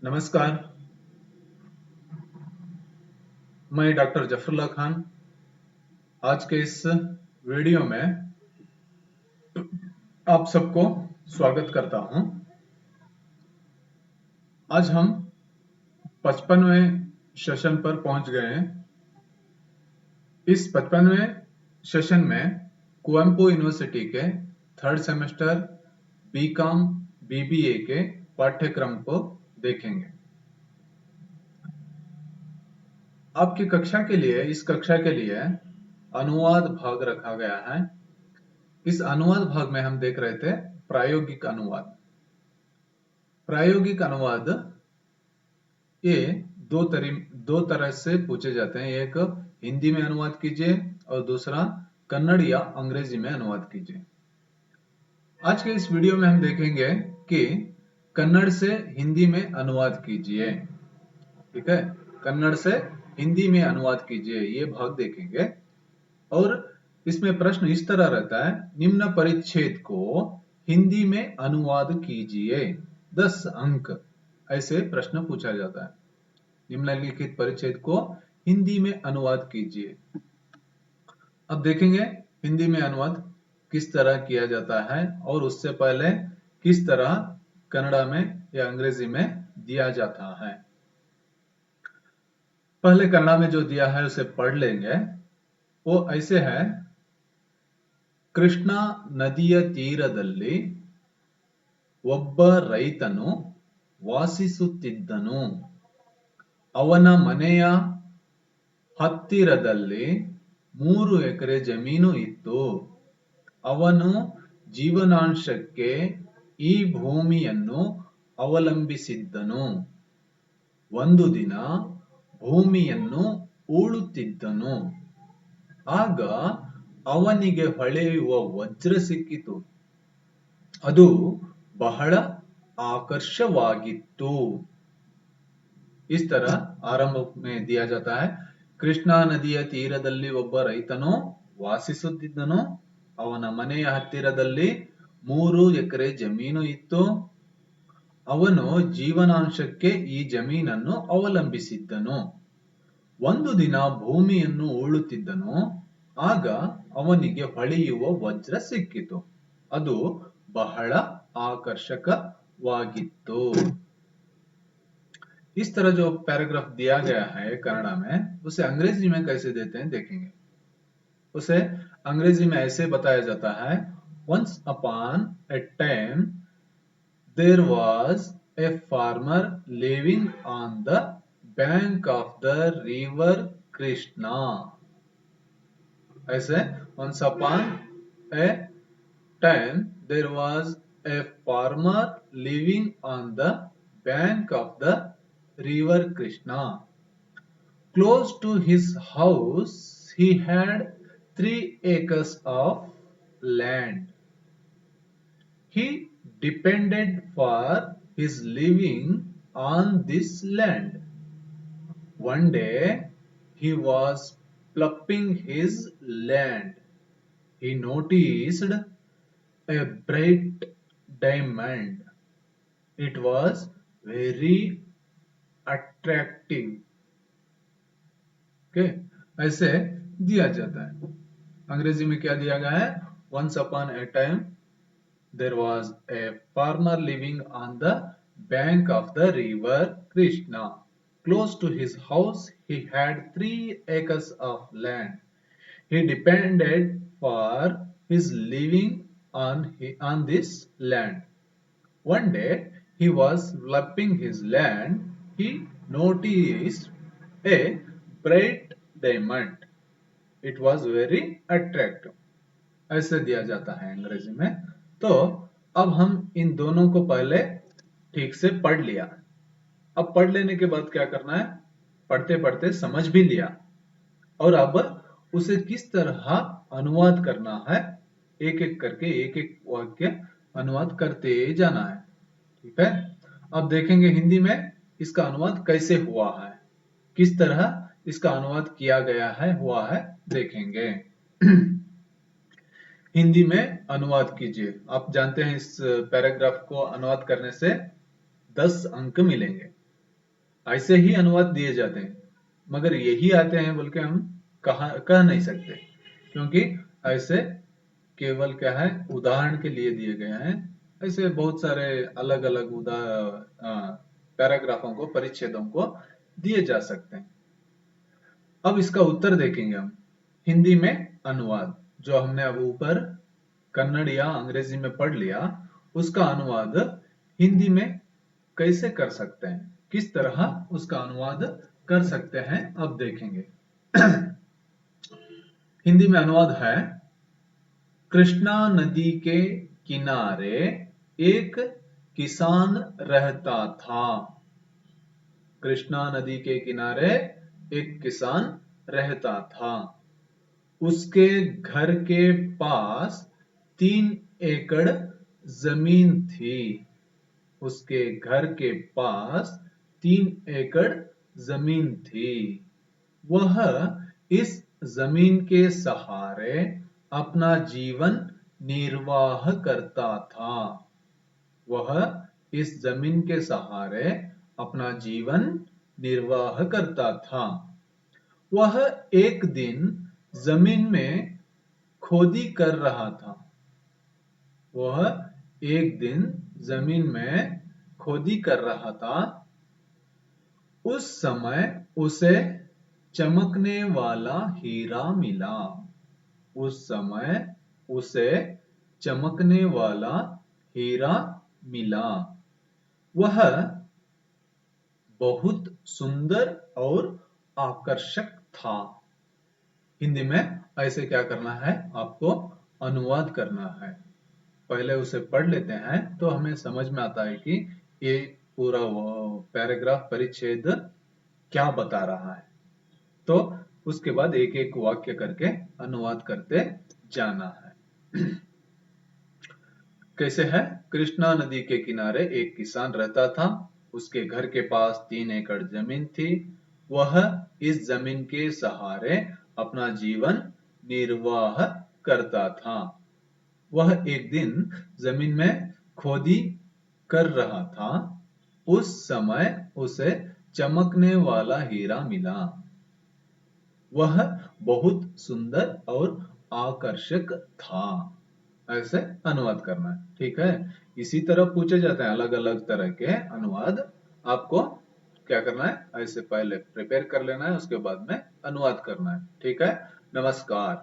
नमस्कार। मैं डॉक्टर जफरुल्ला खान आज के इस वीडियो में आप सबको स्वागत करता हूं। आज हम 55वें सेशन पर पहुंच गए हैं। इस 55वें सेशन में कुवेम्पू यूनिवर्सिटी के थर्ड सेमेस्टर बीकॉम बीबीए के पाठ्यक्रम को देखेंगे। आपकी कक्षा के लिए, इस कक्षा के लिए अनुवाद भाग रखा गया है। इस अनुवाद भाग में हम देख रहे थे प्रायोगिक अनुवाद। प्रायोगिक अनुवाद ये दो तरह से पूछे जाते हैं। एक हिंदी में अनुवाद कीजिए और दूसरा कन्नड़ या अंग्रेजी में अनुवाद कीजिए। आज के इस वीडियो में हम देखेंगे कि कन्नड़ से हिंदी में अनुवाद कीजिए। ठीक है, कन्नड़ से हिंदी में अनुवाद कीजिए, ये भाग देखेंगे। और इसमें प्रश्न इस तरह रहता है, निम्न परिच्छेद को हिंदी में अनुवाद कीजिए, 10 अंक, ऐसे प्रश्न पूछा जाता है। निम्नलिखित परिच्छेद को हिंदी में अनुवाद कीजिए। अब देखेंगे हिंदी में अनुवाद किस तरह किया जाता है और उससे पहले किस तरह कन्नड़ा में या अंग्रेजी में दिया जाता है। पहले कन्नड़ा में जो दिया है उसे पढ़ लेंगे। वो ऐसे है, ಕೃಷ್ಣಾ ನದಿಯ ತೀರದಲ್ಲಿ ಒಬ್ಬ ರೈತನು ವಾಸಿಸುತ್ತಿದ್ದನು. ಅವನ ಮನೆಯ ಹತ್ತಿರದಲ್ಲಿ 3 ಎಕರೆ ಜಮೀನು ಇತ್ತು. ಅವನು ಜೀವನಾಂಶಕ್ಕೆ ಈ ಭೂಮಿಯನ್ನು ಅವಲಂಬಿಸಿದ್ದನು. ಒಂದು ದಿನ ಭೂಮಿಯನ್ನು ಉಳುತ್ತಿದ್ದನು. ಆಗ ಅವನಿಗೆ ಹೊಳೆಯುವ ವಜ್ರ ಸಿಕ್ಕಿತು. ಅದು ಬಹಳ ಆಕರ್ಷವಾಗಿತ್ತು. इस तरह आरंभ में दिया जाता है। ಕೃಷ್ಣಾ ನದಿಯ ತೀರದಲ್ಲಿ ಒಬ್ಬ ರೈತನು ವಾಸಿಸುತ್ತಿದ್ದನು. ಅವನ ಮನೆಯ ಹತ್ತಿರದಲ್ಲಿ 3 ಎಕರೆ ಜಮೀನು ಇತ್ತು. ಅವನು ಜೀವನಾಂಶಕ್ಕೆ ಈ ಜಮೀನನ್ನು ಅವಲಂಬಿಸಿದ್ದನು. ಒಂದು ದಿನ ಭೂಮಿಯನ್ನು ಉಳುತ್ತಿದ್ದನು. ಆಗ ಅವನಿಗೆ ಹೊಳೆಯುವ ವಜ್ರ ಸಿಕ್ಕಿತು. ಅದು ಬಹಳ ಆಕರ್ಷಕವಾಗಿತ್ತು. इस तरह जो पैराग्राफ दिया गया है कन्नड़ा में, उसे अंग्रेजी में कैसे देते हैं देखेंगे। उसे अंग्रेजी में ऐसे बताया जाता है, once upon a time there was a farmer living on the bank of the river Krishna. ऐसे once upon a time there was a farmer living on the bank of the river Krishna. Close to his house he had 3 acres of land. He depended for his living on this land. One day he was ploughing his land. He noticed a bright diamond. It was very attractive. Okay, ऐसे दिया जाता है। अंग्रेजी में क्या दिया गया है, once upon a time there was a farmer living on the bank of the river Krishna. Close to his house he had 3 acres of land. He depended for his living on this land. One day he was ploughing his land. He noticed a bright diamond. It was very attractive. ऐसे दिया जाता है अंग्रेजी में। तो अब हम इन दोनों को पहले ठीक से पढ़ लिया। अब पढ़ लेने के बाद क्या करना है, पढ़ते पढ़ते समझ भी लिया और अब उसे किस तरह अनुवाद करना है, एक एक करके एक एक वाक्य अनुवाद करते जाना है। ठीक है, अब देखेंगे हिंदी में इसका अनुवाद कैसे हुआ है, किस तरह इसका अनुवाद किया गया है, हुआ है, देखेंगे। हिंदी में अनुवाद कीजिए। आप जानते हैं इस पैराग्राफ को अनुवाद करने से 10 अंक मिलेंगे। ऐसे ही अनुवाद दिए जाते हैं, मगर यही आते हैं बोल के हम कह नहीं सकते, क्योंकि ऐसे केवल क्या है उदाहरण के लिए दिए गए हैं। ऐसे बहुत सारे अलग अलग पैराग्राफों को, परिच्छेदों को दिए जा सकते हैं। अब इसका उत्तर देखेंगे हम। हिंदी में अनुवाद, जो हमने अब ऊपर कन्नड़ या अंग्रेजी में पढ़ लिया, उसका अनुवाद हिंदी में कैसे कर सकते हैं, किस तरह उसका अनुवाद कर सकते हैं, अब देखेंगे। हिंदी में अनुवाद है, कृष्णा नदी के किनारे एक किसान रहता था। कृष्णा नदी के किनारे एक किसान रहता था। उसके घर के पास 3 एकड़ जमीन थी। उसके घर के पास 3 एकड़ जमीन थी। वह इस जमीन के सहारे अपना जीवन निर्वाह करता था। वह इस जमीन के सहारे अपना जीवन निर्वाह करता था। वह एक दिन जमीन में खोदी कर रहा था। वह एक दिन जमीन में खोदी कर रहा था। उस समय उसे चमकने वाला हीरा मिला। उस समय उसे चमकने वाला हीरा मिला। वह बहुत सुंदर और आकर्षक था। हिंदी में ऐसे क्या करना है, आपको अनुवाद करना है। पहले उसे पढ़ लेते हैं तो हमें समझ में आता है कि ये पूरा पैराग्राफ, परिच्छेद क्या बता रहा है। तो उसके बाद एक एक वाक्य करके अनुवाद करते जाना है। कैसे है? कृष्णा नदी के किनारे एक किसान रहता था। उसके घर के पास 3 एकड़ जमीन थी। वह इस जमीन के सहारे अपना जीवन निर्वाह करता था। वह एक दिन जमीन में खोदी कर रहा था। उस समय उसे चमकने वाला हीरा मिला। वह बहुत सुंदर और आकर्षक था। ऐसे अनुवाद करना है, ठीक है। इसी तरह पूछे जाते हैं अलग अलग तरह के अनुवाद। आपको क्या करना है, ऐसे पहले प्रिपेयर कर लेना है, उसके बाद में अनुवाद करना है, ठीक है। नमस्कार।